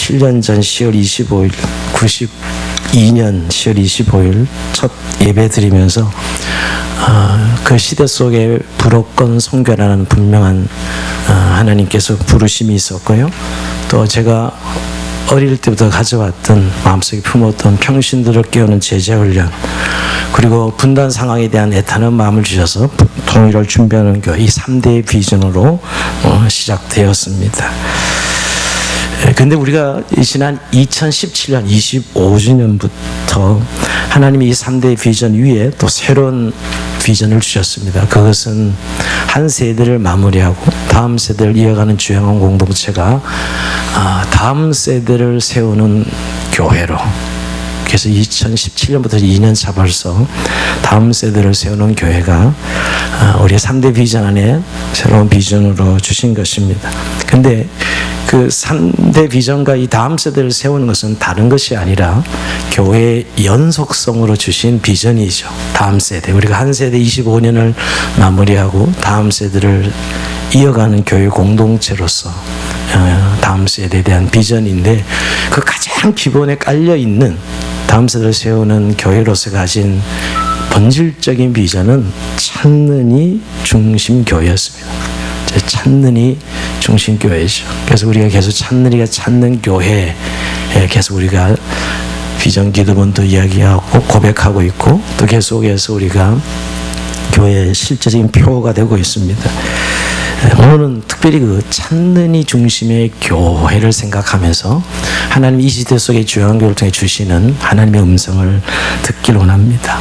7년 전 10월 25일 92년 10월 25일 첫 예배 드리면서 그 시대 속에 불었건 성교라는 분명한 하나님께서 부르심이 있었고요. 또 제가 어릴 때부터 가져왔던 마음속에 품었던 평신들을 깨우는 제자훈련, 그리고 분단 상황에 대한 애타는 마음을 주셔서 통일을 준비하는 교회, 이 3대의 비전으로 시작되었습니다. 근데 우리가 지난 2017년 25주년부터 하나님이 이 3대 비전 위에 또 새로운 비전을 주셨습니다. 그것은 한 세대를 마무리하고 다음 세대를 이어가는 주영한 공동체가 다음 세대를 세우는 교회로, 그래서 2017년부터 2년 차 벌써 다음 세대를 세우는 교회가 우리의 3대 비전 안에 새로운 비전으로 주신 것입니다. 근데 그 3대 비전과 이 다음 세대를 세우는 것은 다른 것이 아니라 교회의 연속성으로 주신 비전이죠. 다음 세대, 우리가 한 세대 25년을 마무리하고 다음 세대를 이어가는 교회 공동체로서 다음 세대에 대한 비전인데, 그 가장 기본에 깔려있는 다음 세대를 세우는 교회로서 가진 본질적인 비전은 찾는 이 중심 교회였습니다. 찾는 이 중심 교회죠. 그래서 우리가 계속 찾는 이가 찾는 교회에 계속 우리가 비전 기도문도 이야기하고 고백하고 있고, 또 계속해서 우리가 교회의 실제적인 표가 되고 있습니다. 오늘은 특별히 그 찾는 이 중심의 교회를 생각하면서 하나님 이 시대 속의 주요한 교회를 통해 주시는 하나님의 음성을 듣길 원합니다.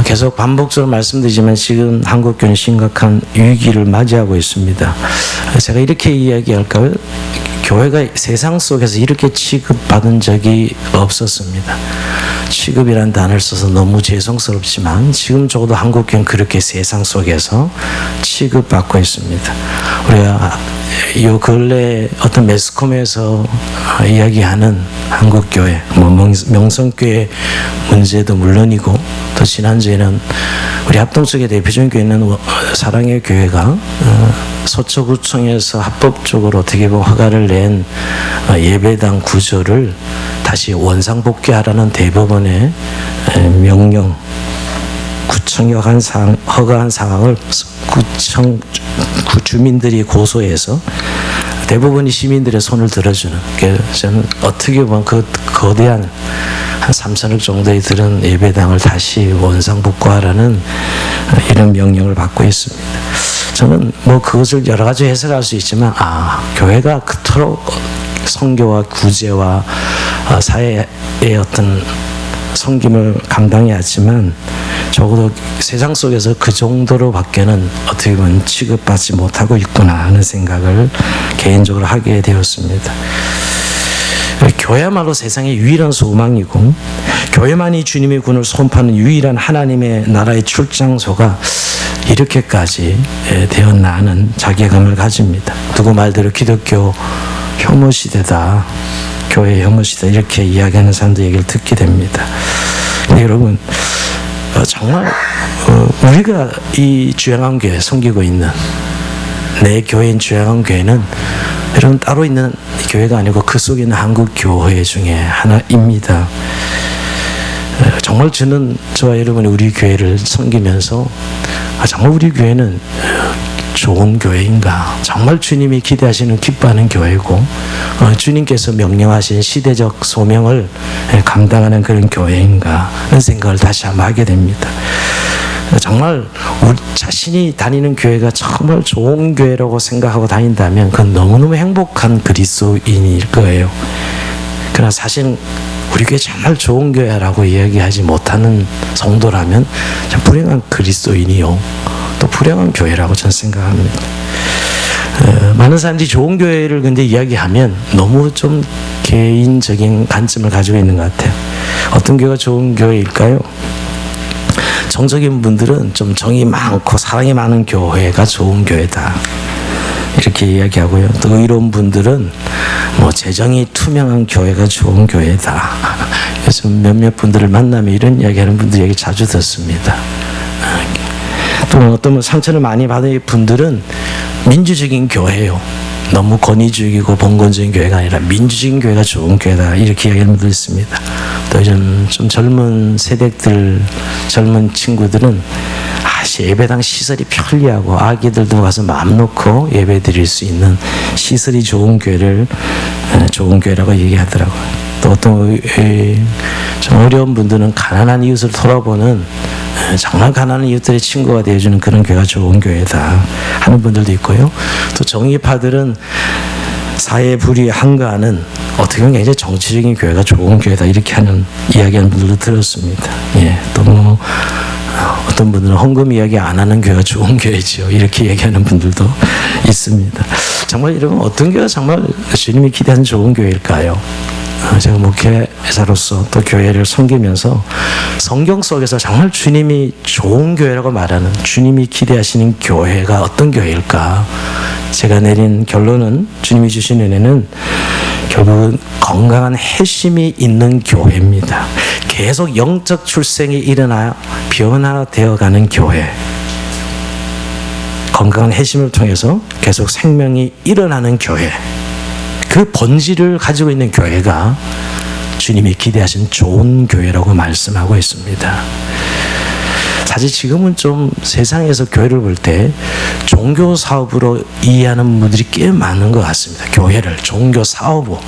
계속 반복적으로 말씀드리지만 지금 한국교회는 심각한 위기를 맞이하고 있습니다. 제가 이렇게 이야기할까요? 교회가 세상 속에서 이렇게 취급받은 적이 없었습니다. 취급이라는 단어를 써서 너무 죄송스럽지만 지금 적어도 한국교회는 그렇게 세상 속에서 취급받고 있습니다. 우리가 요 근래 어떤 매스컴에서 이야기하는 한국교회, 명성교회 문제도 물론이고, 또 지난주에는 우리 합동쪽의 대표적인 교회는 사랑의 교회가 서초구청에서 합법적으로 어떻게 보면 허가를 낸 예배당 구조를 다시 원상복귀하라는 대법원의 명령, 구청이 허가한 상황을 주민들이 고소해서 대부분이 시민들의 손을 들어주는, 저는 어떻게 보면 그 거대한 한 3천억 정도에 들은 예배당을 다시 원상복구하라는 이런 명령을 받고 있습니다. 저는 뭐 그것을 여러 가지 해석할 수 있지만, 교회가 그토록 선교와 구제와 사회의 어떤 섬김을 감당해 왔지만 적어도 세상 속에서 그 정도로 밖에는 어떻게 보면 취급받지 못하고 있구나 하는 생각을 개인적으로 하게 되었습니다. 교회야말로 세상의 유일한 소망이고, 교회만이 주님의 군을 선포하는 유일한 하나님의 나라의 출장소가 이렇게까지 되었나 하는 자괴감을 가집니다. 누구 말대로 기독교 혐오시대다, 교회 혐오시대, 이렇게 이야기하는 사람들 얘기를 듣게 됩니다. 여러분, 정말 우리가 이 주양한 교회 섬기고 있는 내 교회인 주양한 교회는 여러분 따로 있는 교회가 아니고 그 속에 있는 한국 교회 중에 하나입니다. 정말 저는 저와 여러분이 우리 교회를 섬기면서 정말 우리 교회는 좋은 교회인가, 정말 주님이 기대하시는 기뻐하는 교회고 주님께서 명령하신 시대적 소명을 감당하는 그런 교회인가 하는 생각을 다시 한번 하게 됩니다. 정말 우리 자신이 다니는 교회가 정말 좋은 교회라고 생각하고 다닌다면 그건 너무너무 행복한 그리스도인일 거예요. 그러나 사실은 우리 교회 정말 좋은 교회라고 이야기하지 못하는 성도라면 참 불행한 그리스도인이요, 또 불행한 교회라고 저는 생각합니다. 많은 사람들이 좋은 교회를 근데 이야기하면 너무 좀 개인적인 관점을 가지고 있는 것 같아요. 어떤 교회가 좋은 교회일까요? 정적인 분들은 좀 정이 많고 사랑이 많은 교회가 좋은 교회다, 이렇게 이야기하고요. 또 의로운 분들은 뭐 재정이 투명한 교회가 좋은 교회다. 그래서 몇몇 분들을 만나면 이런 이야기하는 분들 얘기 자주 듣습니다. 또 어떤 상처를 많이 받은 분들은 민주적인 교회요, 너무 권위주의고 봉건적인 교회가 아니라 민주적인 교회가 좋은 교회다 이렇게 이야기하는 분도 있습니다. 또 요즘 좀 젊은 세대들 젊은 친구들은 예배당 시설이 편리하고 아기들도 가서 마음 놓고 예배 드릴 수 있는 시설이 좋은 교회를 좋은 교회라고 얘기하더라고요. 또 어떤 좀 어려운 분들은 가난한 이웃을 돌아보는 정말 가난한 이웃들의 친구가 되어주는 그런 교회가 좋은 교회다 하는 분들도 있고요. 또 정의파들은 사회 불의에 한가하는 어떻게 보면 굉장히 정치적인 교회가 좋은 교회다 이렇게 하는 이야기하는 분들도 들었습니다. 예, 또 뭐 어떤 분들은 헌금 이야기 안 하는 교회가 좋은 교회죠 이렇게 얘기하는 분들도 있습니다. 정말 여러분 어떤 교회가 정말 주님이 기대하는 좋은 교회일까요? 제가 목회자로서 또 교회를 섬기면서 성경 속에서 정말 주님이 좋은 교회라고 말하는 주님이 기대하시는 교회가 어떤 교회일까? 제가 내린 결론은 주님이 주신 은혜는 결국은 건강한 핵심이 있는 교회입니다. 계속 영적 출생이 일어나 변화되어가는 교회. 건강한 핵심을 통해서 계속 생명이 일어나는 교회. 그 본질을 가지고 있는 교회가 주님이 기대하신 좋은 교회라고 말씀하고 있습니다. 사실 지금은 좀 세상에서 교회를 볼 때 종교 사업으로 이해하는 분들이 꽤 많은 것 같습니다. 교회를 종교 사업으로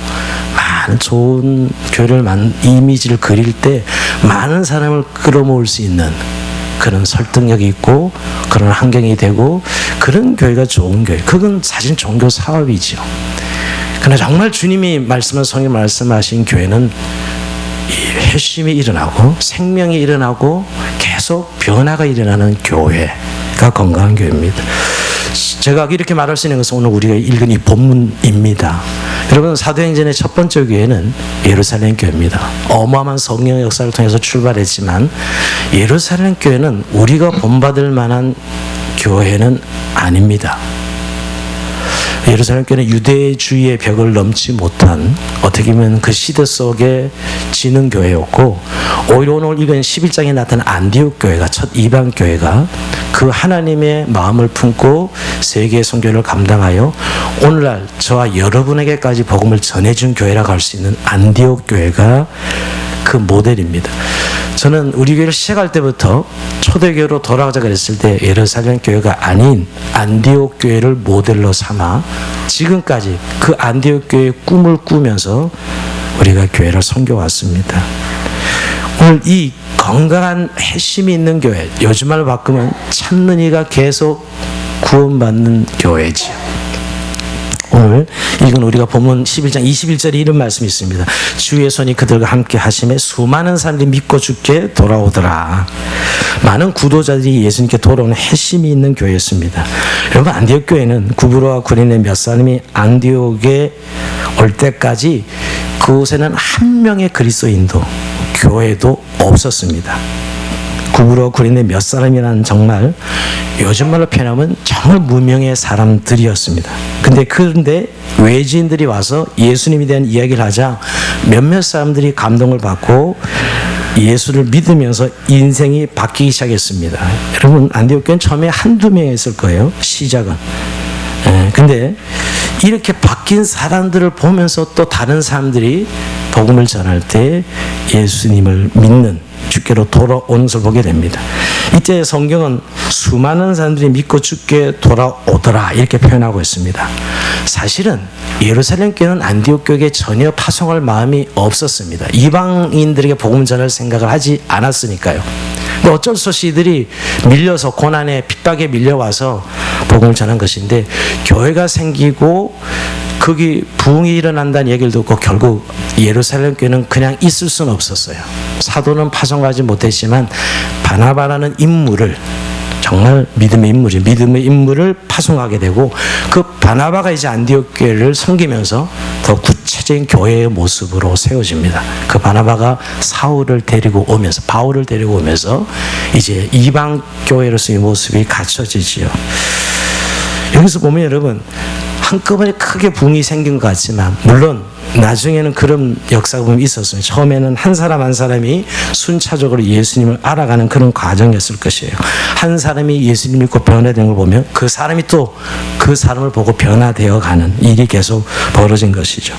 많은 좋은 교회를 이미지를 그릴 때 많은 사람을 끌어모을 수 있는 그런 설득력이 있고 그런 환경이 되고 그런 교회가 좋은 교회. 그건 사실 종교 사업이죠. 그러나 정말 주님이 성경 말씀하신 교회는 핵심이 일어나고 생명이 일어나고 계속 변화가 일어나는 교회가 건강한 교회입니다. 제가 이렇게 말할 수 있는 것은 오늘 우리가 읽은 이 본문입니다. 여러분 사도행전의 첫 번째 교회는 예루살렘 교회입니다. 어마어마한 성령 역사를 통해서 출발했지만 예루살렘 교회는 우리가 본받을 만한 교회는 아닙니다. 예루살렘 교회는 유대주의의 벽을 넘지 못한 어떻게 보면 그 시대 속에 지는 교회였고 오히려 오늘 읽은 11장에 나타난 안디옥 교회가 첫 이방 교회가 그 하나님의 마음을 품고 세계 선교를 감당하여 오늘날 저와 여러분에게까지 복음을 전해준 교회라고 할 수 있는 안디옥 교회가 그 모델입니다. 저는 우리 교회를 시작할 때부터 초대교회로 돌아가자 그랬을 때 예루살렘 교회가 아닌 안디옥 교회를 모델로 삼아 지금까지 그 안디옥 교회의 꿈을 꾸면서 우리가 교회를 섬겨왔습니다. 오늘 이 건강한 핵심이 있는 교회, 요즘 말로 바꾸면 찾는 이가 계속 구원받는 교회지요. 오늘 읽은 우리가 본문 11장 21절에 이런 말씀이 있습니다. 주의 손이 그들과 함께 하심에 수많은 사람들이 믿고 주께 돌아오더라. 많은 구도자들이 예수님께 돌아오는 핵심이 있는 교회였습니다. 여러분 안디옥 교회는 구브로와 구레네 몇 사람이 안디옥에 올 때까지 그곳에는 한 명의 그리스도인도 교회도 없었습니다. 구브로와 구레네 몇 사람이라는 정말 요즘 말로 표현하면 정말 무명의 사람들이었습니다. 그런데 외지인들이 와서 예수님에 대한 이야기를 하자 몇몇 사람들이 감동을 받고 예수를 믿으면서 인생이 바뀌기 시작했습니다. 여러분 안디옥 교회는 처음에 한두 명이었을 거예요. 시작은. 근데 이렇게 바뀐 사람들을 보면서 또 다른 사람들이 복음을 전할 때 예수님을 믿는 주께로 돌아오는 것을 보게 됩니다. 이때 성경은 수많은 사람들이 믿고 주께 돌아오더라 이렇게 표현하고 있습니다. 사실은 예루살렘 교회는 안디옥 교회에 전혀 파송할 마음이 없었습니다. 이방인들에게 복음 전할 생각을 하지 않았으니까요. 근데 어쩔 수 없이 이들이 밀려서 고난에 핍박에 밀려와서 복음을 전한 것인데 교회가 생기고 거기 부흥이 일어난다는 얘기를 듣고 결국 예루살렘 교회는 그냥 있을 수는 없었어요. 사도는 파송하지 못했지만 바나바라는 인물을 정말 믿음의 인물을 파송하게 되고 그 바나바가 이제 안디옥 교회를 섬기면서 더 구체적인 교회의 모습으로 세워집니다. 그 바나바가 바울을 데리고 오면서 이제 이방 교회로서의 모습이 갖춰지지요. 여기서 보면 여러분 한꺼번에 크게 붕이 생긴 것 같지만 물론 나중에는 그런 역사가 보면 있었어요. 처음에는 한 사람 한 사람이 순차적으로 예수님을 알아가는 그런 과정이었을 것이에요. 한 사람이 예수님 믿고 변화되는 걸 보면 그 사람이 또 그 사람을 보고 변화되어 가는 일이 계속 벌어진 것이죠.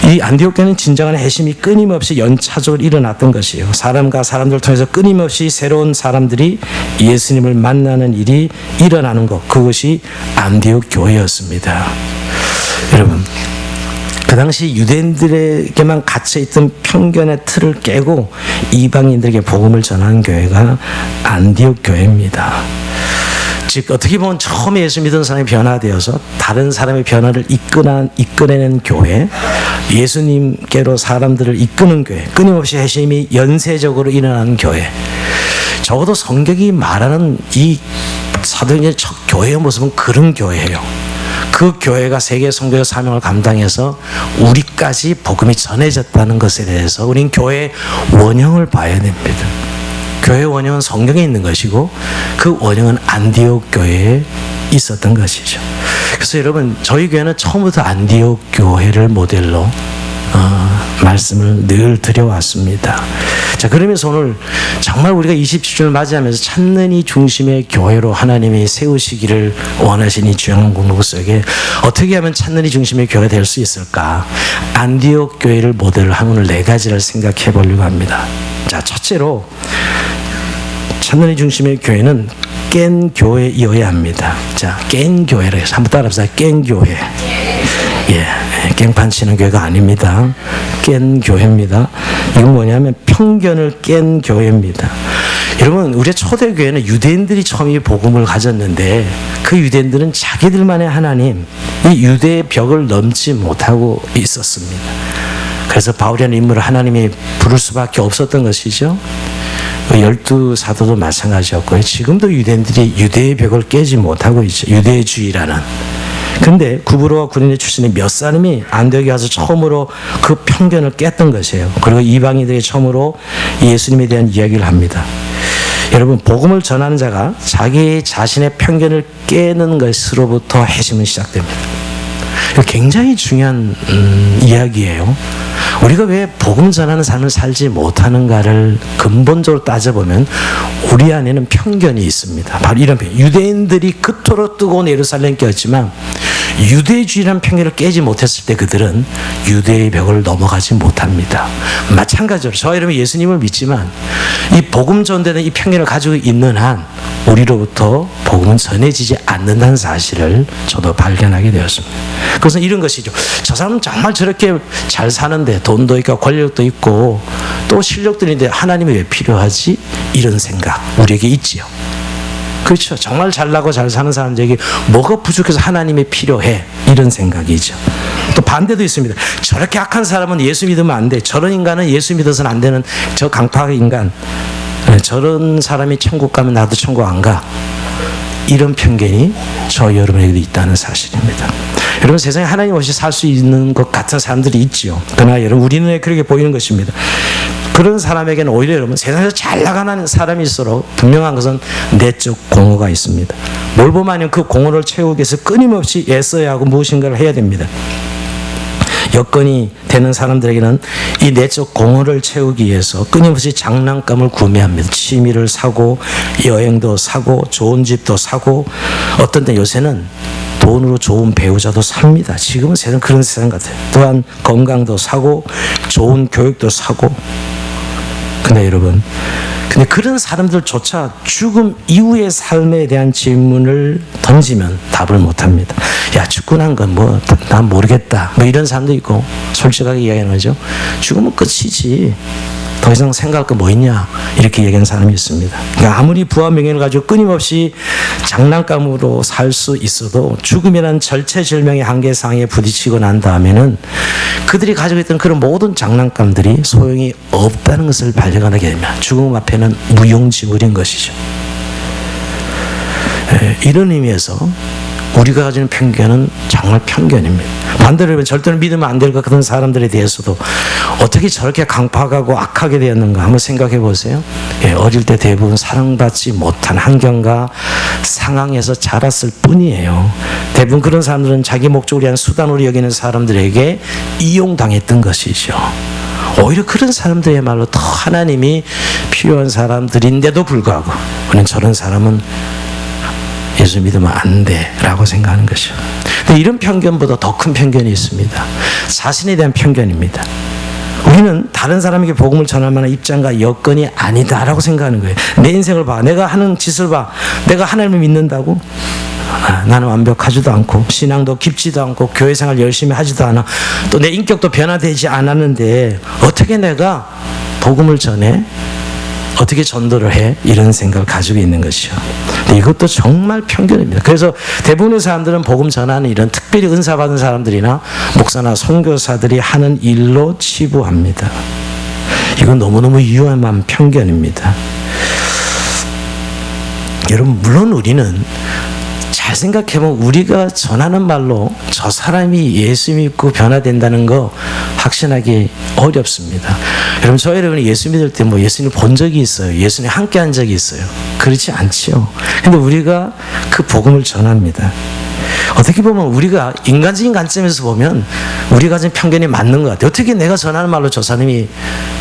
이 안디옥 교회는 진정한 회심이 끊임없이 연차적으로 일어났던 것이에요. 사람과 사람들을 통해서 끊임없이 새로운 사람들이 예수님을 만나는 일이 일어나는 것, 그것이 안디옥 교회였습니다. 여러분, 그 당시 유대인들에게만 갇혀있던 편견의 틀을 깨고 이방인들에게 복음을 전하는 교회가 안디옥 교회입니다. 즉 어떻게 보면 처음에 예수 믿은 사람이 변화되어서 다른 사람의 변화를 이끌어내는 교회, 예수님께로 사람들을 이끄는 교회, 끊임없이 회심이 연쇄적으로 일어나는 교회, 적어도 성경이 말하는 이 사도행전의 첫 교회의 모습은 그런 교회예요. 그 교회가 세계 선교의 사명을 감당해서 우리까지 복음이 전해졌다는 것에 대해서 우린 교회의 원형을 봐야 됩니다. 교회의 원형은 성경에 있는 것이고 그 원형은 안디옥 교회에 있었던 것이죠. 그래서 여러분, 저희 교회는 처음부터 안디옥 교회를 모델로 말씀을 늘 드려왔습니다. 자, 그러면서 오늘 정말 우리가 27주를 맞이하면서 찾는 이 중심의 교회로 하나님이 세우시기를 원하시니 주영한 공동 속에 어떻게 하면 찾는 이 중심의 교회가 될 수 있을까? 안디옥 교회를 모델로 한 오늘 4가지를 생각해 보려고 합니다. 자, 첫째로 찾는 이 중심의 교회는 깬 교회이어야 합니다. 자, 깬 교회라 해서 한번 따라합시다. 깬 교회. 예, 깽판 치는 교회가 아닙니다. 깬 교회입니다. 이건 뭐냐면 편견을 깬 교회입니다. 여러분, 우리의 초대교회는 유대인들이 처음 이 복음을 가졌는데 그 유대인들은 자기들만의 하나님, 이 유대의 벽을 넘지 못하고 있었습니다. 그래서 바울이라는 인물을 하나님이 부를 수밖에 없었던 것이죠. 12사도도 마찬가지였고요. 지금도 유대인들이 유대의 벽을 깨지 못하고 있죠. 유대주의라는. 근데 구브로와 구레네 출신의 몇 사람이 안디옥에 와서 처음으로 그 편견을 깼던 것이에요. 그리고 이방인들이 처음으로 예수님에 대한 이야기를 합니다. 여러분, 복음을 전하는 자가 자기 자신의 편견을 깨는 것으로부터 회심은 시작됩니다. 굉장히 중요한 이야기예요. 우리가 왜 복음 전하는 삶을 살지 못하는가를 근본적으로 따져보면 우리 안에는 편견이 있습니다. 바로 이런 편견. 유대인들이 그토록 뜨거운 예루살렘에 꼈지만 유대주의라는 편견을 깨지 못했을 때 그들은 유대의 벽을 넘어가지 못합니다. 마찬가지로 저와 여러분 예수님을 믿지만 이 복음 전되는 이 편견을 가지고 있는 한 우리로부터 복음은 전해지지 않는다는 사실을 저도 발견하게 되었습니다. 그것은 이런 것이죠. 저 사람은 정말 저렇게 잘 사는데 돈도 있고 권력도 있고 또 실력도 있는데 하나님이 왜 필요하지? 이런 생각 우리에게 있지요. 그렇죠. 정말 잘나고 잘 사는 사람들에게 뭐가 부족해서 하나님이 필요해? 이런 생각이죠. 또 반대도 있습니다. 저렇게 악한 사람은 예수 믿으면 안 돼. 저런 인간은 예수 믿어서는 안 되는 저 강팍 인간. 저런 사람이 천국 가면 나도 천국 안 가. 이런 편견이 저 여러분에게도 있다는 사실입니다. 여러분, 세상에 하나님 없이 살 수 있는 것 같은 사람들이 있지요. 그러나 여러분, 우리 눈에 그렇게 보이는 것입니다. 그런 사람에게는 오히려 여러분, 세상에서 잘 나가는 사람일수록 분명한 것은 내적 공허가 있습니다. 뭘 보면 그 공허를 채우기 위해서 끊임없이 애써야 하고 무엇인가를 해야 됩니다. 여건이 되는 사람들에게는 이 내적 공허를 채우기 위해서 끊임없이 장난감을 구매합니다. 취미를 사고 여행도 사고 좋은 집도 사고 어떤 때 요새는 돈으로 좋은 배우자도 삽니다. 지금은 세상 그런 세상 같아요. 또한 건강도 사고 좋은 교육도 사고. 근데 여러분, 근데 그런 사람들조차 죽음 이후의 삶에 대한 질문을 던지면 답을 못합니다. 야, 죽고 난 건 뭐 난 모르겠다. 뭐 이런 사람도 있고 솔직하게 이야기하는 거죠. 죽으면 끝이지. 더 이상 생각할 거 뭐 있냐? 이렇게 얘기하는 사람이 있습니다. 그러니까 아무리 부와 명예를 가지고 끊임없이 장난감으로 살 수 있어도 죽음이라는 절체절명의 한계상에 부딪히고 난 다음에는 그들이 가지고 있던 그런 모든 장난감들이 소용이 없다는 것을 발견하게 됩니다. 죽음 앞에는 무용지물인 것이죠. 이런 의미에서 우리가 가지는 편견은 정말 편견입니다. 반대로 하면 절대로 믿으면 안 될 것 같은 사람들에 대해서도 어떻게 저렇게 강팍하고 악하게 되었는가 한번 생각해 보세요. 예, 어릴 때 대부분 사랑받지 못한 환경과 상황에서 자랐을 뿐이에요. 대부분 그런 사람들은 자기 목적을 위한 수단으로 여기는 사람들에게 이용당했던 것이죠. 오히려 그런 사람들이야말로 더 하나님이 필요한 사람들인데도 불구하고 우리는 저런 사람은 예수 믿으면 안 돼라고 생각하는 것이죠. 근데 이런 편견보다 더 큰 편견이 있습니다. 자신에 대한 편견입니다. 우리는 다른 사람에게 복음을 전할 만한 입장과 여건이 아니다라고 생각하는 거예요. 내 인생을 봐. 내가 하는 짓을 봐. 내가 하나님을 믿는다고? 나는 완벽하지도 않고 신앙도 깊지도 않고 교회생활 열심히 하지도 않아. 또 내 인격도 변화되지 않았는데 어떻게 내가 복음을 전해? 어떻게 전도를 해? 이런 생각을 가지고 있는 것이죠. 이것도 정말 편견입니다. 그래서 대부분의 사람들은 복음 전하는 일은 특별히 은사 받은 사람들이나 목사나 선교사들이 하는 일로 치부합니다. 이건 너무너무 위험한 편견입니다. 여러분, 물론 우리는 잘 생각해보면 우리가 전하는 말로 저 사람이 예수 믿고 변화된다는 거 확신하기 어렵습니다. 여러분, 저 여러분이 예수 믿을 때 뭐 예수님 본 적이 있어요? 예수님 함께 한 적이 있어요? 그렇지 않지요. 근데 우리가 그 복음을 전합니다. 어떻게 보면 우리가 인간적인 관점에서 보면 우리가 가진 편견이 맞는 것 같아요. 어떻게 내가 전하는 말로 저 사람이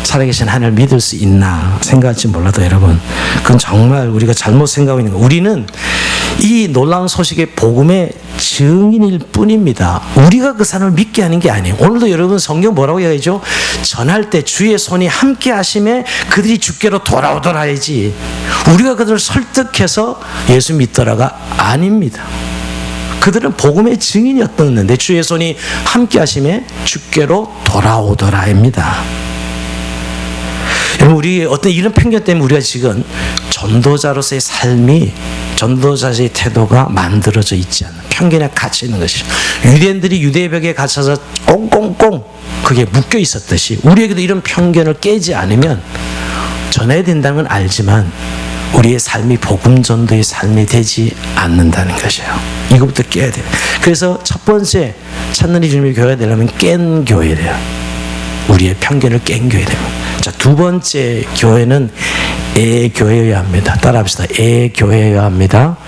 살아계신 하나님을 믿을 수 있나 생각할지 몰라도 여러분, 그건 정말 우리가 잘못 생각하고 있는 거예요. 우리는 이 놀라운 소식의 복음의 증인일 뿐입니다. 우리가 그 사람을 믿게 하는 게 아니에요. 오늘도 여러분 성경 뭐라고 얘기하죠? 전할 때 주의 손이 함께 하심에 그들이 주께로 돌아오더라 해야지, 우리가 그들을 설득해서 예수 믿더라가 아닙니다. 그들은 복음의 증인이었는데 주의 손이 함께 하심에 주께로 돌아오더라입니다. 여러분, 우리 어떤 이런 편견 때문에 우리가 지금 전도자로서의 삶이, 전도자의 태도가 만들어져 있지 않는, 편견에 갇혀 있는 것이죠. 유대인들이 유대의 벽에 갇혀서 꽁꽁꽁 그게 묶여 있었듯이 우리에게도 이런 편견을 깨지 않으면 전해야 된다는 건 알지만 우리의 삶이 복음 전도의 삶이 되지 않는다는 것이에요. 이것부터 깨야 돼요. 그래서 첫 번째 찾는 이 주님의 교회가 되려면 깬 교회래요. 우리의 편견을 깬 교회 됩니다. 자, 두 번째 교회는 애교회여야 합니다. 따라합시다. 애교회여야 합니다.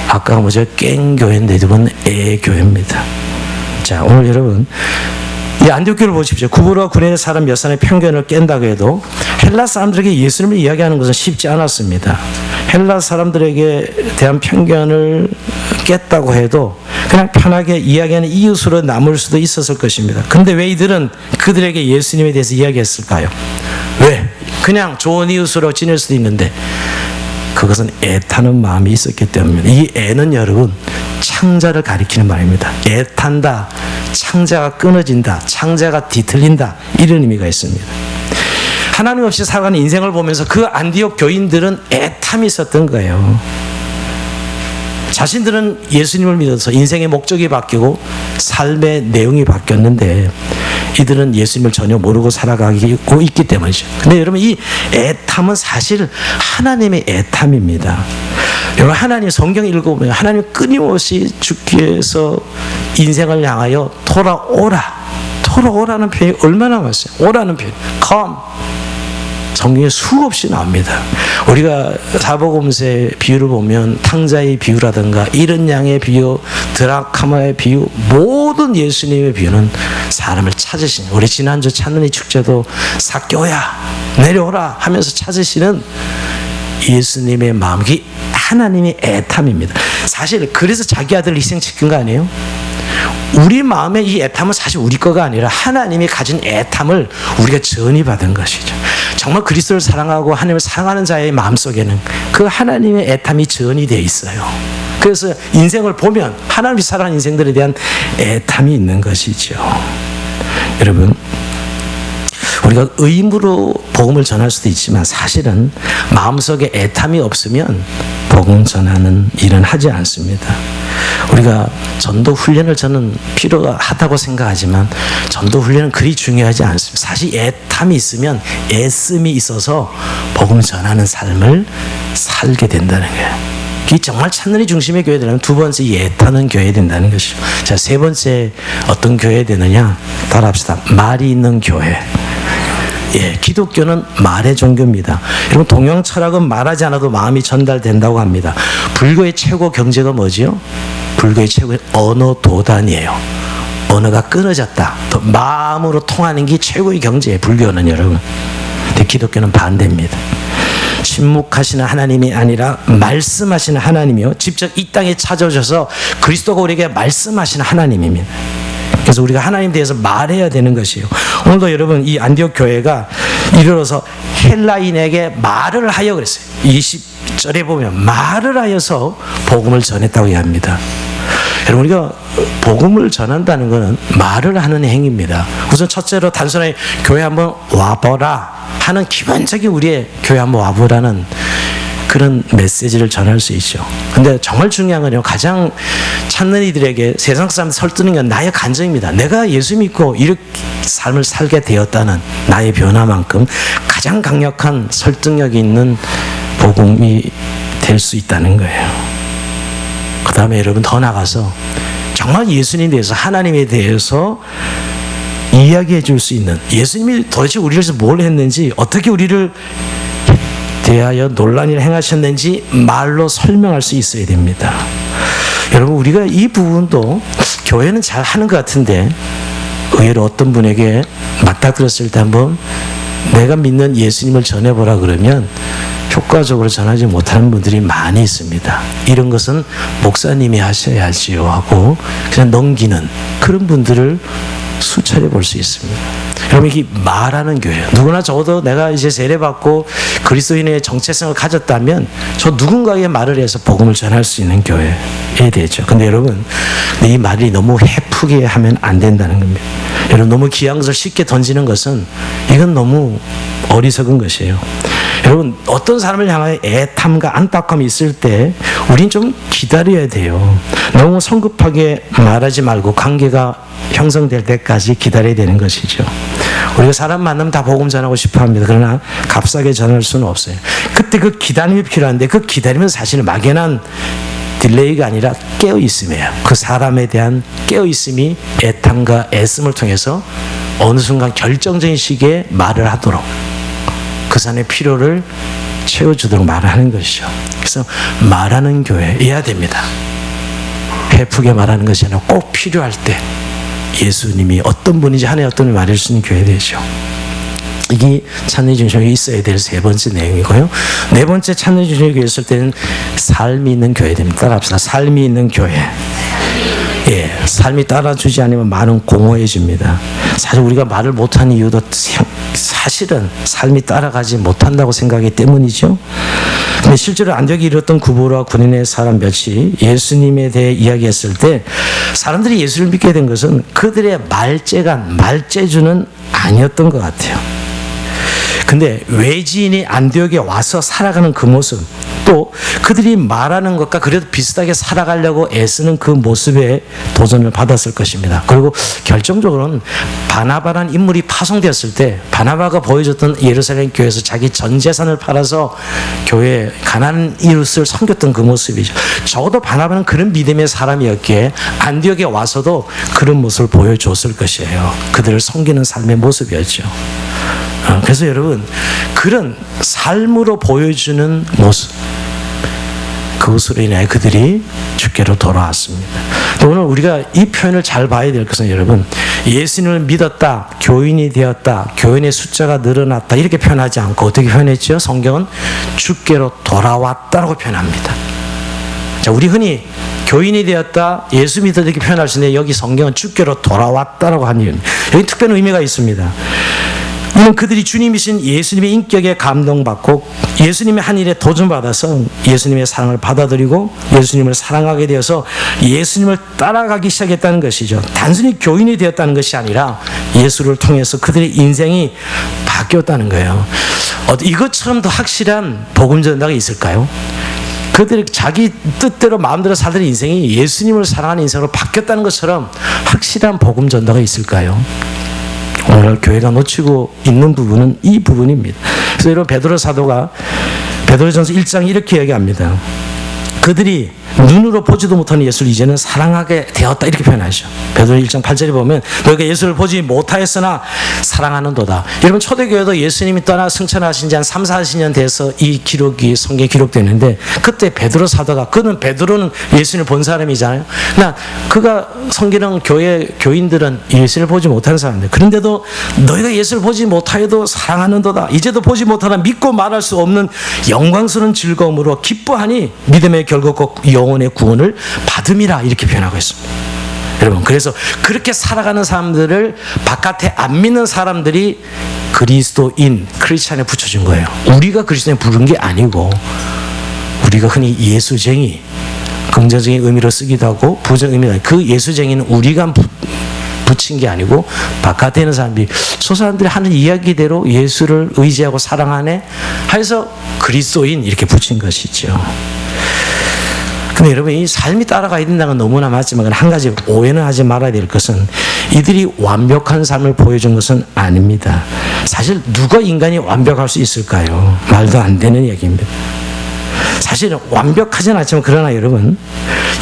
아까 뭐죠? 깬 교회인데 이번 애교회입니다. 자, 오늘 여러분 이 안디옥교를 보십시오. 구부러와 구레네 사람 몇 사람의 편견을 깬다고 해도 헬라 사람들에게 예수님을 이야기하는 것은 쉽지 않았습니다. 헬라 사람들에게 대한 편견을 깼다고 해도 그냥 편하게 이야기하는 이웃으로 남을 수도 있었을 것입니다. 근데 왜 이들은 그들에게 예수님에 대해서 이야기했을까요? 왜? 그냥 좋은 이웃으로 지낼 수도 있는데 그것은 애타는 마음이 있었기 때문입니다. 이 애는 여러분 창자를 가리키는 말입니다. 애탄다, 창자가 끊어진다, 창자가 뒤틀린다, 이런 의미가 있습니다. 하나님 없이 살아가는 인생을 보면서 그 안디옥 교인들은 애탐이 있었던 거예요. 자신들은 예수님을 믿어서 인생의 목적이 바뀌고 삶의 내용이 바뀌었는데 이들은 예수님을 전혀 모르고 살아가고 있기 때문이죠. 근데 여러분, 이 애탐은 사실 하나님의 애탐입니다. 여러분, 하나님 성경 읽어보면 하나님 끊임없이 주께서 인생을 향하여 돌아오라는 표현이 얼마나 많았어요. 오라는 표현, come. 성경에 수없이 나옵니다. 우리가 사복음서의 비유를 보면 탕자의 비유라든가 이른 양의 비유, 드라카마의 비유, 모든 예수님의 비유는 사람을 찾으시는, 우리 지난주 찾는 이 축제도 삭개오야 내려오라 하면서 찾으시는 예수님의 마음, 그게 하나님의 애탐입니다. 사실 그래서 자기 아들을 희생시킨 거 아니에요? 우리 마음의 이 애탐은 사실 우리 거가 아니라 하나님이 가진 애탐을 우리가 전이받은 것이죠. 정말 그리스도를 사랑하고 하나님을 사랑하는 자의 마음속에는 그 하나님의 애탐이 전이 되어 있어요. 그래서 인생을 보면 하나님이 살아가는 인생들에 대한 애탐이 있는 것이죠. 여러분, 우리가 의무로 복음을 전할 수도 있지만 사실은 마음속에 애탐이 없으면 복음 전하는 일은 하지 않습니다. 우리가 전도 훈련을 저는 필요하다고 생각하지만 전도 훈련은 그리 중요하지 않습니다. 사실 애탐이 있으면 애씀이 있어서 복음 전하는 삶을 살게 된다는 거예요. 이 정말 참느리 중심의 교회 되려면 두 번째 예타는 교회 된다는 것이죠. 자, 세 번째 어떤 교회 되느냐? 따라합시다. 말이 있는 교회. 예, 기독교는 말의 종교입니다. 여러분, 동양 철학은 말하지 않아도 마음이 전달된다고 합니다. 불교의 최고 경제가 뭐지요? 불교의 최고의 언어 도단이에요. 언어가 끊어졌다. 또 마음으로 통하는 게 최고의 경제예요. 불교는 여러분. 근데 기독교는 반대입니다. 침묵하시는 하나님이 아니라 말씀하시는 하나님이요, 직접 이 땅에 찾아오셔서 그리스도가 우리에게 말씀하시는 하나님입니다. 그래서 우리가 하나님에 대해서 말해야 되는 것이에요. 오늘도 여러분, 이 안디옥 교회가 이르러서 헬라인에게 말을 하여 그랬어요. 20절에 보면 말을 하여서 복음을 전했다고 이야기합니다. 여러분, 우리가 복음을 전한다는 것은 말을 하는 행위입니다. 우선 첫째로 단순하게 교회 한번 와보라 하는 기본적인 우리의 교회 한번 와보라는 그런 메시지를 전할 수 있죠. 근데 정말 중요한 건요, 가장 찾는 이들에게 세상 사람 설득는 건 나의 간증입니다. 내가 예수 믿고 이렇게 삶을 살게 되었다는 나의 변화만큼 가장 강력한 설득력이 있는 복음이 될 수 있다는 거예요. 그 다음에 여러분, 더 나가서 정말 예수님에 대해서, 하나님에 대해서 이야기해 줄 수 있는, 예수님이 도대체 우리를 위해서 뭘 했는지, 어떻게 우리를 대하여 논란을 행하셨는지 말로 설명할 수 있어야 됩니다. 여러분, 우리가 이 부분도 교회는 잘 하는 것 같은데 의외로 어떤 분에게 맞닥뜨렸을 때 한번 내가 믿는 예수님을 전해보라 그러면 효과적으로 전하지 못하는 분들이 많이 있습니다. 이런 것은 목사님이 하셔야지요 하고 그냥 넘기는 그런 분들을 수차례 볼 수 있습니다. 여러분, 이게 말하는 교회예요. 누구나 적어도 내가 이제 세례받고 그리스도인의 정체성을 가졌다면 저 누군가에게 말을 해서 복음을 전할 수 있는 교회에 되죠. 근데 여러분, 이 말이 너무 해프게 하면 안 된다는 겁니다. 여러분, 너무 귀한 것을 쉽게 던지는 것은 이건 너무 어리석은 것이에요. 여러분, 어떤 사람을 향하여 애탐과 안타까움이 있을 때 우린 좀 기다려야 돼요. 너무 성급하게 말하지 말고 관계가 형성될 때까지 기다려야 되는 것이죠. 우리가 사람 만나면 다 복음 전하고 싶어 합니다. 그러나 값싸게 전할 수는 없어요. 그때 그 기다림이 필요한데, 그 기다림은 사실 막연한 딜레이가 아니라 깨어있음이에요. 그 사람에 대한 깨어있음이 애탐과 애씀을 통해서 어느 순간 결정적인 시기에 말을 하도록, 그 사람의 필요를 채워주도록 말을 하는 것이죠. 그래서 말하는 교회여야 됩니다. 해프게 말하는 것이 아니라 꼭 필요할 때 예수님이 어떤 분인지, 하나의 어떤 분이 말할 수 있는 교회 되죠. 이게 참는 중심이 있어야 될 세 번째 내용이고요. 네 번째, 참는 중심이 교회 있을 때는 삶이 있는 교회 됩니다. 따라합시다. 삶이 있는 교회. 예, 삶이 따라주지 않으면 말은 공허해집니다. 사실 우리가 말을 못하는 이유도 사실은 삶이 따라가지 못한다고 생각하기 때문이죠. 근데 실제로 안디옥에 이르렀던 구보로와 군인의 사람 몇이 예수님에 대해 이야기했을 때 사람들이 예수를 믿게 된 것은 그들의 말재주는 아니었던 것 같아요. 근데 외지인이 안디옥에 와서 살아가는 그 모습, 또 그들이 말하는 것과 그래도 비슷하게 살아가려고 애쓰는 그 모습에 도전을 받았을 것입니다. 그리고 결정적으로는 바나바라는 인물이 파송되었을 때 바나바가 보여줬던 예루살렘 교회에서 자기 전 재산을 팔아서 교회 가난한 이웃을 섬겼던 그 모습이죠. 적어도 바나바는 그런 믿음의 사람이었기에 안디옥에 와서도 그런 모습을 보여줬을 것이에요. 그들을 섬기는 삶의 모습이었죠. 그래서 여러분, 그런 삶으로 보여주는 모습, 그것으로 인해 그들이 주께로 돌아왔습니다. 오늘 우리가 이 표현을 잘 봐야 될 것은, 여러분, 예수님을 믿었다, 교인이 되었다, 교인의 숫자가 늘어났다, 이렇게 표현하지 않고 어떻게 표현했죠? 성경은 주께로 돌아왔다라고 표현합니다. 자, 우리 흔히 교인이 되었다, 예수 믿었다 이렇게 표현할 수 있는데, 여기 성경은 주께로 돌아왔다라고 하는 이유입니다. 여기 특별한 의미가 있습니다. 이는 그들이 주님이신 예수님의 인격에 감동받고 예수님의 한 일에 도전받아서 예수님의 사랑을 받아들이고 예수님을 사랑하게 되어서 예수님을 따라가기 시작했다는 것이죠. 단순히 교인이 되었다는 것이 아니라 예수를 통해서 그들의 인생이 바뀌었다는 거예요. 이것처럼 더 확실한 복음 전도가 있을까요? 그들이 자기 뜻대로 마음대로 살던 인생이 예수님을 사랑하는 인생으로 바뀌었다는 것처럼 확실한 복음 전도가 있을까요? 오늘 교회가 놓치고 있는 부분은 이 부분입니다. 그래서 여러분, 베드로 사도가 베드로전서 1장 이렇게 얘기합니다. 그들이 눈으로 보지도 못하는 예수를 이제는 사랑하게 되었다 이렇게 표현하죠. 베드로 1장 8절에 보면 너희가 예수를 보지 못하였으나 사랑하는도다. 여러분 초대교회도 예수님이 떠나 승천하신 지 한 3, 40년 돼서 이 기록이 성경에 기록되는데 그때 베드로 사도가 베드로는 예수님을 본 사람이잖아요. 그러나 그가 섬기는 교인들은 예수를 보지 못하는 사람들. 그런데도 너희가 예수를 보지 못하여도 사랑하는도다. 이제도 보지 못하나 믿고 말할 수 없는 영광스러운 즐거움으로 기뻐하니 믿음의 결국 영혼의 구원을 받음이라 이렇게 표현하고 있습니다. 여러분 그래서 그렇게 살아가는 사람들을 바깥에 안 믿는 사람들이 그리스도인 크리스찬에 붙여준 거예요. 우리가 그리스도인에 부른 게 아니고 우리가 흔히 예수쟁이 긍정적인 의미로 쓰기도 하고 부정 의미로 그 예수쟁이는 우리가 붙인 게 아니고 바깥에 있는 사람들이 저 사람들이 하는 이야기대로 예수를 의지하고 사랑하네 해서 그리스도인 이렇게 붙인 것이죠. 근데 여러분 이 삶이 따라가야 된다는 건 너무나 맞지만 한 가지 오해는 하지 말아야 될 것은 이들이 완벽한 삶을 보여준 것은 아닙니다. 사실 누가 인간이 완벽할 수 있을까요? 말도 안 되는 얘기입니다. 사실은 완벽하진 않지만 그러나 여러분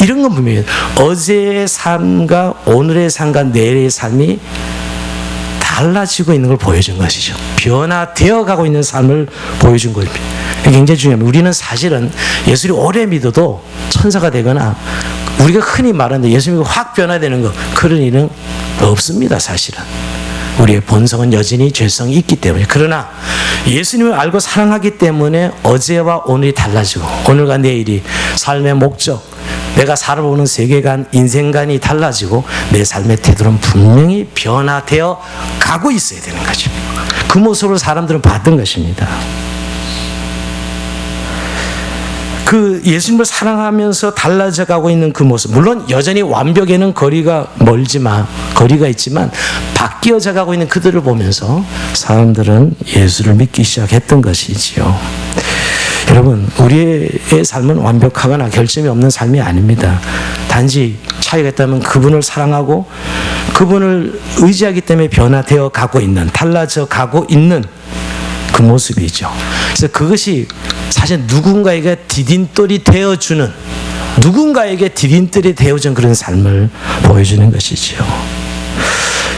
이런 건 분명해요. 어제의 삶과 오늘의 삶과 내일의 삶이 달라지고 있는 걸 보여준 것이죠. 변화되어 가고 있는 삶을 보여준 겁니다. 굉장히 중요합니다. 우리는 사실은 예수를 오래 믿어도 천사가 되거나 우리가 흔히 말하는데 예수님이 확 변화되는 것 그런 일은 없습니다. 사실은 우리의 본성은 여전히 죄성이 있기 때문에. 그러나 예수님을 알고 사랑하기 때문에 어제와 오늘이 달라지고 오늘과 내일이 삶의 목적 내가 살아보는 세계관 인생관이 달라지고 내 삶의 태도는 분명히 변화되어 가고 있어야 되는 거죠. 그 모습으로 사람들은 봤던 것입니다. 그 예수님을 사랑하면서 달라져 가고 있는 그 모습 물론 여전히 완벽에는 거리가 있지만 바뀌어져 가고 있는 그들을 보면서 사람들은 예수를 믿기 시작했던 것이지요. 여러분 우리의 삶은 완벽하거나 결점이 없는 삶이 아닙니다. 단지 차이가 있다면 그분을 사랑하고 그분을 의지하기 때문에 변화되어 가고 있는 달라져 가고 있는 그 모습이죠. 그래서 그것이 사실 누군가에게 디딤돌이 되어주는 그런 삶을 보여주는 것이지요.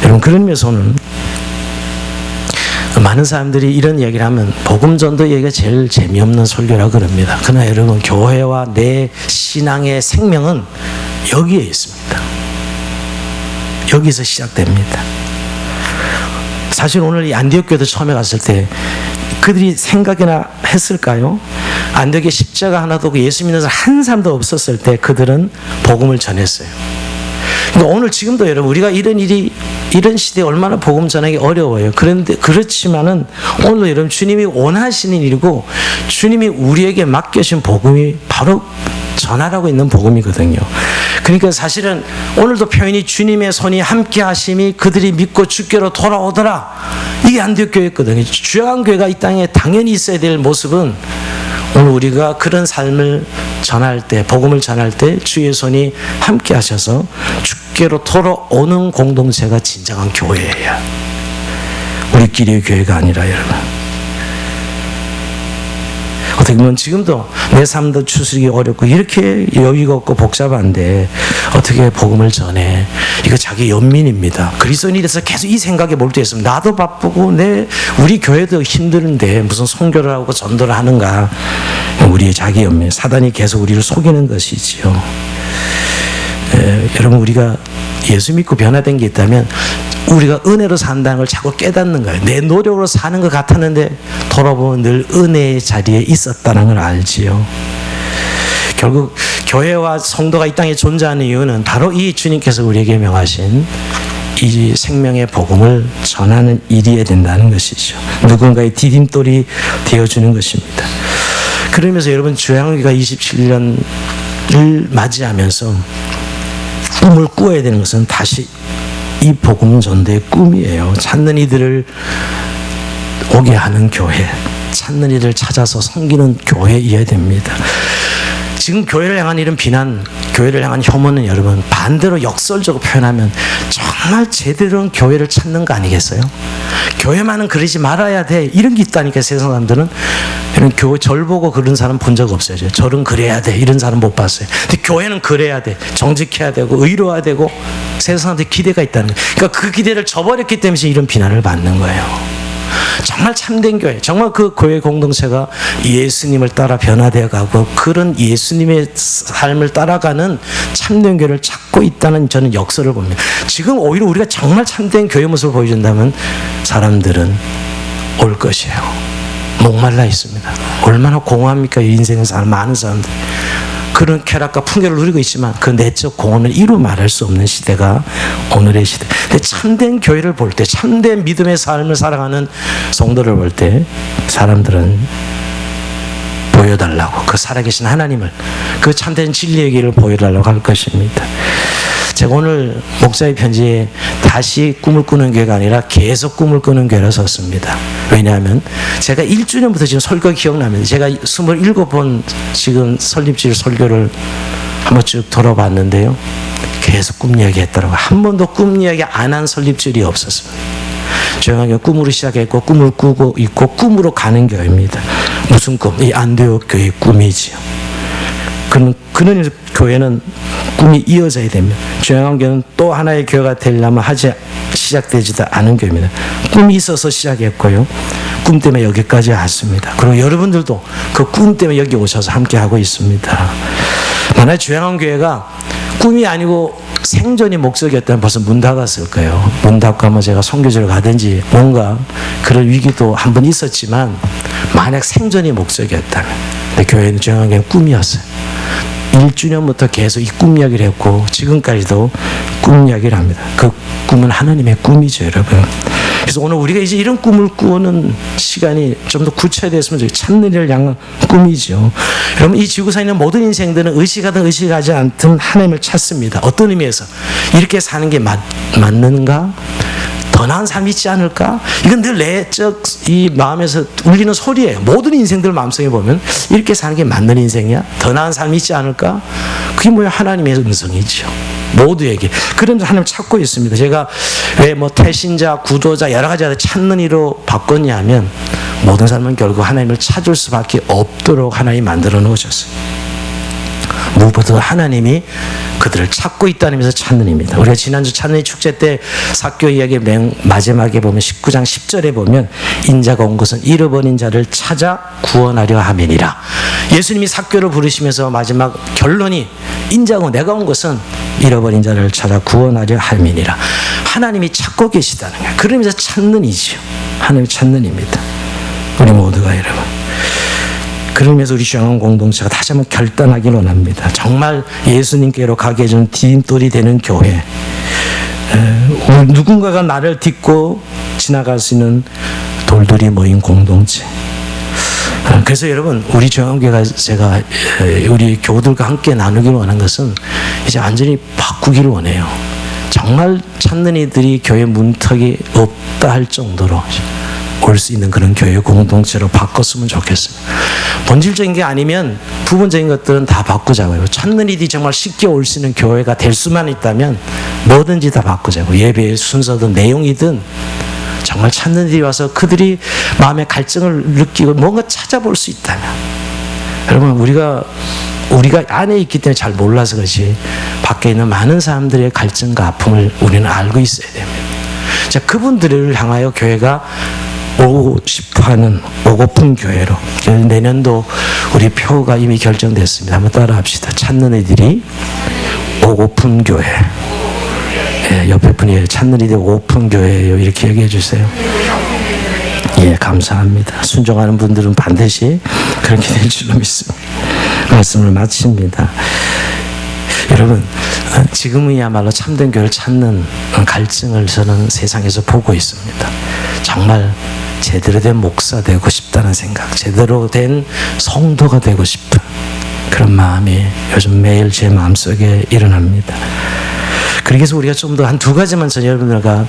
여러분 그런 면에서는 많은 사람들이 이런 얘기를 하면 복음 전도 얘기가 제일 재미없는 설교라고 그럽니다. 그러나 여러분 교회와 내 신앙의 생명은 여기에 있습니다. 여기서 시작됩니다. 사실 오늘 이 안디옥 교회도 처음에 갔을 때 그들이 생각이나 했을까요? 안디옥에 십자가 하나도 없고 예수 믿는 사람 한 사람도 없었을 때 그들은 복음을 전했어요. 그러니까 오늘 지금도 여러분 우리가 이런 시대에 얼마나 복음 전하기 어려워요. 그렇지만은 오늘 여러분 주님이 원하시는 일이고 주님이 우리에게 맡겨진 복음이 바로 전하라고 있는 복음이거든요. 그러니까 사실은 오늘도 표현이 주님의 손이 함께 하심이 그들이 믿고 주께로 돌아오더라. 이게 안디옥 교회였거든요. 주요한 교회가 이 땅에 당연히 있어야 될 모습은 오늘 우리가 그런 삶을 전할 때 복음을 전할 때 주의 손이 함께 하셔서 주께로 돌아오는 공동체가 진정한 교회예요. 우리끼리의 교회가 아니라 여러분. 어떻게 보면 지금도 내 삶도 추스르기 어렵고 이렇게 여유가 없고 복잡한데 어떻게 복음을 전해. 이거 자기 연민입니다. 그리스도인이 돼서 계속 이 생각에 몰두했습니다. 나도 바쁘고 우리 교회도 힘드는데 무슨 선교를 하고 전도를 하는가. 우리의 자기 연민. 사단이 계속 우리를 속이는 것이지요. 여러분 우리가 예수 믿고 변화된 게 있다면 우리가 은혜로 산다는 걸 자꾸 깨닫는 거예요. 내 노력으로 사는 것 같았는데 돌아보면 늘 은혜의 자리에 있었다는 걸 알지요. 결국 교회와 성도가 이 땅에 존재하는 이유는 바로 이 주님께서 우리에게 명하신 이 생명의 복음을 전하는 일이어야 된다는 것이죠. 누군가의 디딤돌이 되어주는 것입니다. 그러면서 여러분 주양기가 27년을 맞이하면서 꿈을 꾸어야 되는 것은 다시 이 복음 전도의 꿈이에요. 찾는 이들을 오게 하는 교회, 찾는 이들을 찾아서 섬기는 교회이어야 됩니다. 지금 교회를 향한 이런 비난, 교회를 향한 혐오는 여러분 반대로 역설적으로 표현하면 정말 제대로 된 교회를 찾는 거 아니겠어요? 교회만은 그러지 말아야 돼. 이런 게 있다니까 세상 사람들은. 이런 교회 절 보고 그런 사람 본 적 없어요. 절은 그래야 돼. 이런 사람 못 봤어요. 근데 교회는 그래야 돼. 정직해야 되고 의로워야 되고 세상 사람들 기대가 있다는 거예요. 그러니까 그 기대를 저버렸기 때문에 이런 비난을 받는 거예요. 정말 참된 교회, 정말 그 교회 공동체가 예수님을 따라 변화되어 가고 그런 예수님의 삶을 따라가는 참된 교회를 찾고 있다는 저는 역설을 봅니다. 지금 오히려 우리가 정말 참된 교회 모습을 보여준다면 사람들은 올 것이에요. 목말라 있습니다. 얼마나 공허합니까? 인생을 사는 많은 사람들. 그런 쾌락과 풍요를 누리고 있지만 그 내적 공헌을 이루 말할 수 없는 시대가 오늘의 시대. 근데 참된 교회를 볼 때, 참된 믿음의 삶을 살아가는 성도를 볼 때 사람들은 보여달라고, 그 살아계신 하나님을, 그 참된 진리의 길을 보여달라고 할 것입니다. 제가 오늘 목사의 편지에 다시 꿈을 꾸는 교회가 아니라 계속 꿈을 꾸는 교회라 썼습니다. 왜냐하면 제가 1주년부터 지금 설교 기억나면 제가 27번 지금 설립주일 설교를 한번 쭉 돌아봤는데요. 계속 꿈 이야기 했더라고요. 한 번도 꿈 이야기 안 한 설립주일이 없었습니다. 조용하게 꿈으로 시작했고 꿈을 꾸고 있고 꿈으로 가는 교회입니다. 무슨 꿈? 이 안디옥 교회의 꿈이지요. 그런 교회는 꿈이 이어져야 됩니다. 조용한 교회는 또 하나의 교회가 되려면 시작되지도 않은 교회입니다. 꿈이 있어서 시작했고요. 꿈 때문에 여기까지 왔습니다. 그리고 여러분들도 그 꿈 때문에 여기 오셔서 함께하고 있습니다. 만약에 조용한 교회가 꿈이 아니고 생존이 목적이었다면 벌써 문 닫았을 거예요. 문 닫고 하면 제가 선교지를 가든지 뭔가 그런 위기도 한번 있었지만 만약 생존이 목적이었다면, 근데 교회는 조용한 교회는 꿈이었어요. 1주년부터 계속 이 꿈 이야기를 했고 지금까지도 꿈 이야기를 합니다. 그 꿈은 하나님의 꿈이죠, 여러분. 그래서 오늘 우리가 이제 이런 꿈을 꾸는 시간이 좀 더 구체화됐으면 좋겠어요. 찾는 일을 향한 꿈이죠. 여러분, 이 지구상에 있는 모든 인생들은 의식하든 의식하지 않든 하나님을 찾습니다. 어떤 의미에서 이렇게 사는 게 맞는가? 더 나은 삶이 있지 않을까? 이건 늘 내적 이 마음에서 울리는 소리예요. 모든 인생들 마음속에 보면 이렇게 사는 게 맞는 인생이야? 더 나은 삶이 있지 않을까? 그게 뭐야? 하나님의 음성이죠. 모두에게. 그러면서 하나님을 찾고 있습니다. 제가 왜 뭐 태신자, 구도자 여러 가지 찾는 이로 바꿨냐면 모든 사람은 결국 하나님을 찾을 수밖에 없도록 하나님이 만들어 놓으셨어요. 무엇보다도 하나님이 그들을 찾고 있다는 의미에서 찾는 입니다. 우리가 지난주 찾는 축제 때 사교 이야기 마지막에 보면 19장 10절에 보면 인자가 온 것은 잃어버린 자를 찾아 구원하려 함이니라. 예수님이 사교를 부르시면서 마지막 결론이 인자가 내가 온 것은 잃어버린 자를 찾아 구원하려 함이니라. 하나님이 찾고 계시다는 거예요. 그러면서 찾는 이지요. 하나님이 찾는 입니다. 우리 모두가 여러분. 그러면서 우리 중앙 공동체가 다시 한번 결단하기를 원합니다. 정말 예수님께로 가게 해주는 디딤돌이 되는 교회. 누군가가 나를 딛고 지나갈 수 있는 돌들이 모인 공동체. 그래서 여러분, 우리 중앙교회가 제가 우리 교우들과 함께 나누기를 원한 것은 이제 완전히 바꾸기를 원해요. 정말 찾는 이들이 교회 문턱이 없다 할 정도로 올 수 있는 그런 교회 공동체로 바꿨으면 좋겠습니다. 본질적인 게 아니면 부분적인 것들은 다 바꾸자고요. 찾는 이들이 정말 쉽게 올 수 있는 교회가 될 수만 있다면 뭐든지 다 바꾸자고. 예배의 순서든 내용이든 정말 찾는 이들이 와서 그들이 마음의 갈증을 느끼고 뭔가 찾아볼 수 있다면, 여러분, 우리가 안에 있기 때문에 잘 몰라서 그렇지 밖에 있는 많은 사람들의 갈증과 아픔을 우리는 알고 있어야 됩니다. 자, 그분들을 향하여 교회가 오고 싶어하는 오고픈 교회로. 내년도 우리 표가 이미 결정됐습니다. 한번 따라 합시다. 찾는 이들이 오고픈 교회. 예, 옆에 분이 찾는 이들이 오고픈 교회예요. 이렇게 얘기해 주세요. 예, 감사합니다. 순종하는 분들은 반드시 그렇게 될 줄로 믿습니다. 말씀을 마칩니다. 여러분, 지금이야말로 참된 교회를 찾는 갈증을 저는 세상에서 보고 있습니다. 정말 제대로 된 목사 되고 싶다는 생각, 제대로 된 성도가 되고 싶은 그런 마음이 요즘 매일 제 마음속에 일어납니다. 그래서 우리가 좀 더 한 두 가지만 전 여러분들과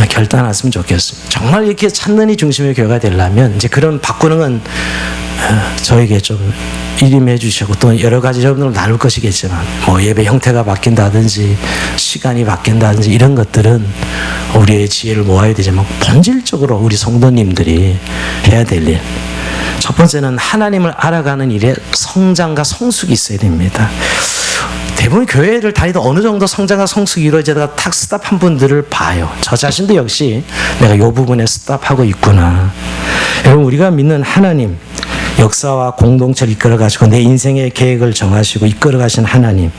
결단했으면 좋겠습니다. 정말 이렇게 찾는 이 중심의 교회가 되려면 이제 그런 바꾸는 건 저에게 좀 일임해 주시고 또 여러 가지 여러분들 나눌 것이겠지만 뭐 예배 형태가 바뀐다든지 시간이 바뀐다든지 이런 것들은 우리의 지혜를 모아야 되지만 본질적으로 우리 성도님들이 해야 될 일, 첫 번째는 하나님을 알아가는 일에 성장과 성숙이 있어야 됩니다. 대부분 교회를 다니다 어느 정도 성장과 성숙이 이루어지다가 탁 스탑한 분들을 봐요. 저 자신도 역시 내가 이 부분에 스탑하고 있구나. 여러분, 우리가 믿는 하나님, 역사와 공동체를 이끌어가시고 내 인생의 계획을 정하시고 이끌어가신 하나님,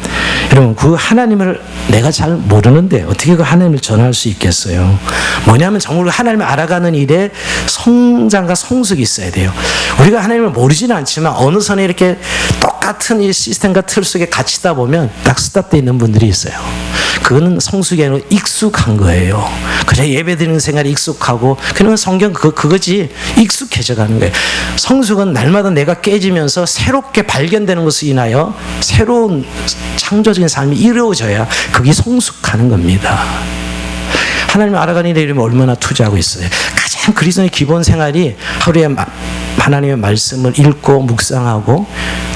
여러분, 그 하나님을 내가 잘 모르는데 어떻게 그 하나님을 전할 수 있겠어요? 뭐냐면 정말 하나님을 알아가는 일에 성장과 성숙이 있어야 돼요. 우리가 하나님을 모르지는 않지만 어느 선에 이렇게 똑같은 이 시스템과 틀 속에 갇히다 보면 딱 스탑되어 있는 분들이 있어요. 그거는 성숙이 아니라 익숙한 거예요. 그냥 예배드리는 생활이 익숙하고, 그러면 성경 그거지, 익숙해져 가는 거예요. 성숙은 날마다 내가 깨지면서 새롭게 발견되는 것을 인하여 새로운 창조적인 삶이 이루어져야 그게 성숙하는 겁니다. 하나님을 알아가는 일에 얼마나 투자하고 있어요. 가장 그리스도의 기본 생활이 하루에 하나님의 말씀을 읽고 묵상하고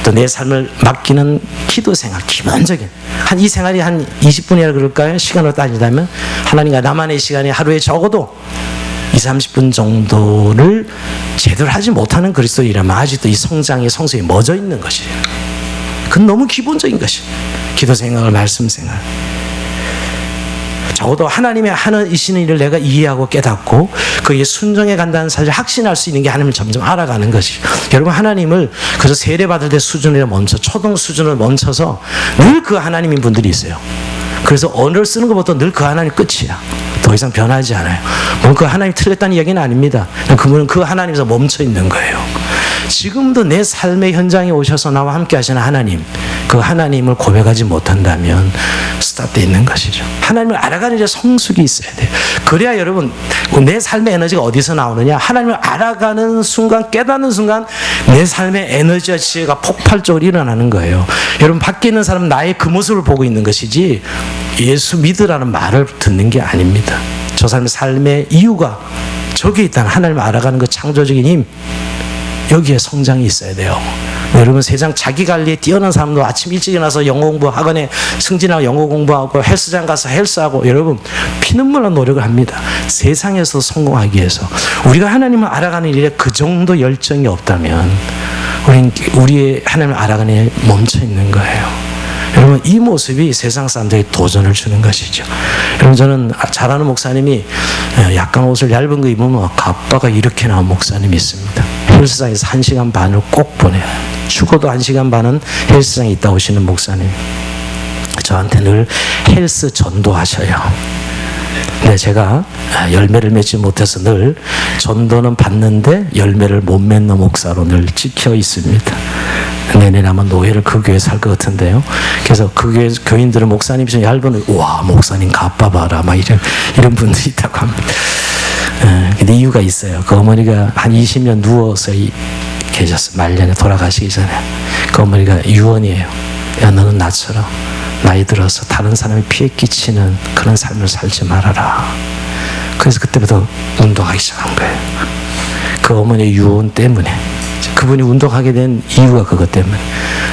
또 내 삶을 맡기는 기도 생활, 기본적인 이 생활이 한 20분이라 그럴까요? 시간으로 따지자면 하나님과 나만의 시간이 하루에 적어도 20-30분 정도를 제대로 하지 못하는 그리스도인이라면 아직도 이 성장의 성숙이 멎어 있는 것이에요. 그건 너무 기본적인 것이에요. 기도 생활, 말씀 생활. 적어도 하나님의 하시는 일을 내가 이해하고 깨닫고 그에 순종해 간다는 사실을 확신할 수 있는 게 하나님을 점점 알아가는 것이에요. 여러분, 하나님을 그래서 세례받을 때 수준에 멈춰, 초등 수준을 멈춰서 늘 그 하나님인 분들이 있어요. 그래서 언어를 쓰는 것보다 늘 그 하나님 끝이야. 더 이상 변하지 않아요. 뭐 그 하나님이 틀렸다는 이야기는 아닙니다. 그분은 그 하나님에서 멈춰 있는 거예요. 지금도 내 삶의 현장에 오셔서 나와 함께 하시는 하나님, 그 하나님을 고백하지 못한다면 스탑되어 있는 것이죠. 하나님을 알아가는 일에 성숙이 있어야 돼요. 그래야 여러분, 내 삶의 에너지가 어디서 나오느냐? 하나님을 알아가는 순간, 깨닫는 순간 내 삶의 에너지와 지혜가 폭발적으로 일어나는 거예요. 여러분, 밖에 있는 사람은 나의 그 모습을 보고 있는 것이지 예수 믿으라는 말을 듣는 게 아닙니다. 저 사람의 삶의 이유가 저기에 있다는 하나님을 알아가는 그 창조적인 힘, 여기에 성장이 있어야 돼요. 여러분, 세상 자기 관리에 뛰어난 사람도 아침 일찍 일어나서 영어 공부, 학원에 승진하고 영어 공부하고 헬스장 가서 헬스하고, 여러분 피눈물로 노력을 합니다. 세상에서 성공하기 위해서. 우리가 하나님을 알아가는 일에 그 정도 열정이 없다면 우리의 하나님을 알아가는 일에 멈춰 있는 거예요. 여러분, 이 모습이 세상 사람들에게 도전을 주는 것이죠. 여러분, 저는 잘 아는 목사님이 약간 옷을 얇은 거 입으면 가빠가 이렇게 나온 목사님이 있습니다. 헬스장에서 1시간 반을 꼭 보내요. 죽어도 1시간 반은 헬스장에 있다 오시는 목사님. 저한테 늘 헬스 전도하셔요. 네, 제가 열매를 맺지 못해서 늘 전도는 받는데 열매를 못 맺는 목사로 늘 찍혀 있습니다. 내년에 아마 노예를 그 교회에 살 것 같은데요. 그래서 그 교회 교인들은 목사님이 좀 얇은, 와, 목사님 가빠 봐라, 막 이런 분들이 있다고 합니다. 근데 이유가 있어요. 그 어머니가 한 20년 누워서 계셨어요. 말년에 돌아가시기 전에. 그 어머니가 유언이에요. 야, 너는 나처럼 나이 들어서 다른 사람이 피해 끼치는 그런 삶을 살지 말아라. 그래서 그때부터 운동하기 시작한 거예요. 그 어머니의 유언 때문에. 그분이 운동하게 된 이유가 그것 때문에.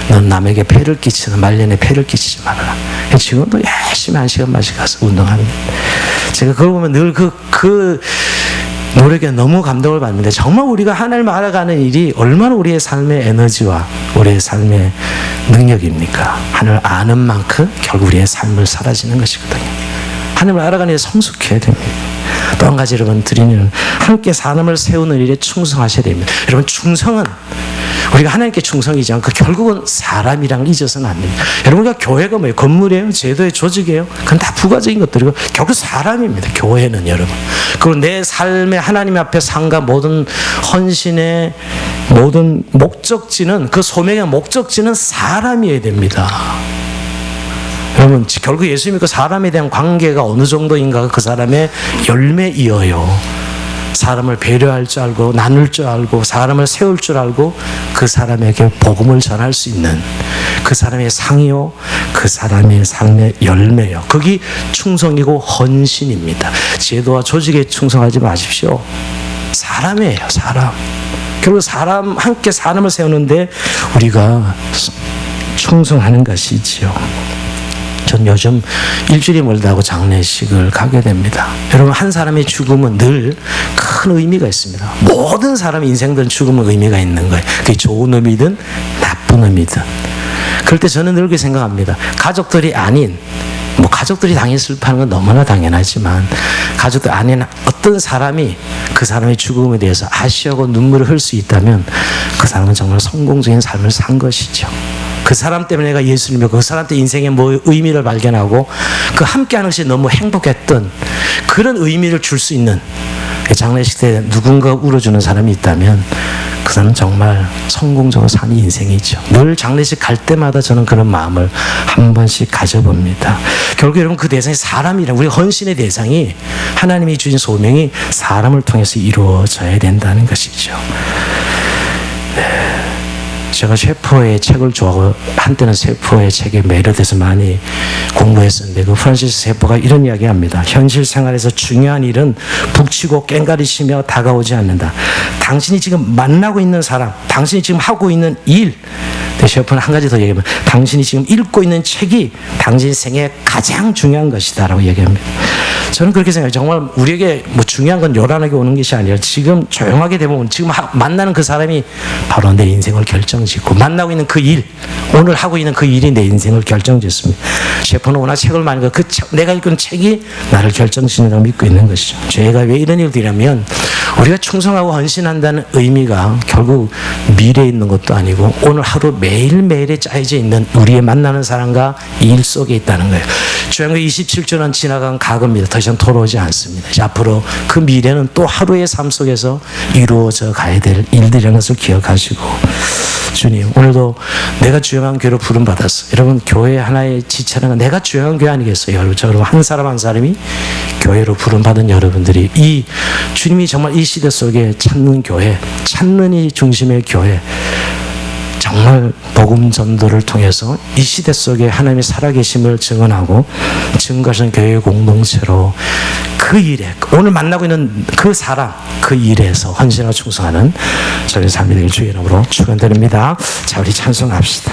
넌 남에게 폐를 끼치는, 말년에 폐를 끼치지 말아라. 지금도 열심히 1시간만씩 가서 운동합니다. 제가 그걸 보면 늘 그 노력에 너무 감동을 받는데, 정말 우리가 하나님을 알아가는 일이 얼마나 우리의 삶의 에너지와 우리의 삶의 능력입니까? 하나님을 아는 만큼 결국 우리의 삶을 사라지는 것이거든요. 하나님을 알아가는 일에 성숙해야 됩니다. 또 한 가지 여러분 드리는, 함께 사람을 세우는 일에 충성하셔야 됩니다. 여러분, 충성은 우리가 하나님께 충성이지만 그 결국은 사람이랑 잊어서는 안 됩니다. 여러분, 우리가 교회가 뭐예요? 건물이에요? 제도의 조직이에요? 그건 다 부가적인 것들이고 결국 사람입니다. 교회는 여러분. 그리고 내 삶의 하나님 앞에 상가 모든 헌신의 모든 목적지는, 그 소명의 목적지는 사람이어야 됩니다. 여러분, 결국 예수 믿고 사람에 대한 관계가 어느 정도인가가 그 사람의 열매이어요. 사람을 배려할 줄 알고, 나눌 줄 알고, 사람을 세울 줄 알고, 그 사람에게 복음을 전할 수 있는 그 사람의 상이요, 그 사람의 삶의 열매요. 그게 충성이고 헌신입니다. 제도와 조직에 충성하지 마십시오. 사람이에요, 사람. 결국 사람 함께 사람을 세우는데 우리가 충성하는 것이지요. 전 요즘 일주일이 멀다고 장례식을 가게 됩니다. 여러분, 한 사람의 죽음은 늘 큰 의미가 있습니다. 모든 사람의 인생들은 죽음은 의미가 있는 거예요. 그게 좋은 의미든 나쁜 의미든. 그럴 때 저는 늘 그렇게 생각합니다. 가족들이 아닌, 가족들이 당연히 슬퍼하는 건 너무나 당연하지만 가족들 아닌 어떤 사람이 그 사람의 죽음에 대해서 아쉬워하고 눈물을 흘릴 수 있다면 그 사람은 정말 성공적인 삶을 산 것이죠. 그 사람 때문에 내가 예수를 믿고 그 사람 때 인생에 의미를 발견하고 그 함께하는 것이 너무 행복했던 그런 의미를 줄 수 있는, 장례식 때 누군가 울어주는 사람이 있다면 그 사람은 정말 성공적으로 사는 인생이죠. 늘 장례식 갈 때마다 저는 그런 마음을 한 번씩 가져봅니다. 결국 여러분, 그 대상이 사람이란, 우리 헌신의 대상이 하나님이 주신 소명이 사람을 통해서 이루어져야 된다는 것이죠. 제가 셰퍼의 책을 좋아하고 한때는 셰퍼의 책에 매료돼서 많이 공부했었는데, 그 프란시스 셰퍼가 이런 이야기합니다. 현실 생활에서 중요한 일은 북치고 깽가리치며 다가오지 않는다. 당신이 지금 만나고 있는 사람, 당신이 지금 하고 있는 일, 셰퍼는 한 가지 더 얘기하면 당신이 지금 읽고 있는 책이 당신 생에 가장 중요한 것이다 라고 얘기합니다. 저는 그렇게 생각해요. 정말 우리에게 중요한 건 요란하게 오는 것이 아니라 지금 조용하게 되면 지금 만나는 그 사람이 바로 내 인생을 결정짓고, 만나고 있는 그 일, 오늘 하고 있는 그 일이 내 인생을 결정짓습니다. 셰퍼는 워낙 책을 많이 읽고 내가 읽은 책이 나를 결정짓는다고 믿고 있는 것이죠. 제가 왜 이런 일들이냐면, 우리가 충성하고 헌신한다는 의미가 결국 미래에 있는 것도 아니고 오늘 하루 매일매일에 짜여져 있는 우리의 만나는 사람과 일 속에 있다는 거예요. 주양교 27주는 지나간 과거입니다. 더 이상 돌아오지 않습니다. 앞으로 그 미래는 또 하루의 삶 속에서 이루어져 가야 될 일들이라는 것을 기억하시고, 주님, 오늘도 내가 주영한 교회로 부름받았어. 여러분, 교회 하나의 지체는 내가 주영한 교회 아니겠어요? 여러분, 한 사람 한 사람이 교회로 부름받은 여러분들이 이 주님이 정말 이 시대 속에 찾는 교회, 찾는 이 중심의 교회, 정말 복음 전도를 통해서 이 시대 속에 하나님의 살아계심을 증언하고 증거하시는 교회 공동체로 그 일에, 오늘 만나고 있는 그 사람, 그 일에서 헌신하고 충성하는 저희 삶이 되길 주의 이름으로 축원드립니다. 자, 우리 찬송합시다.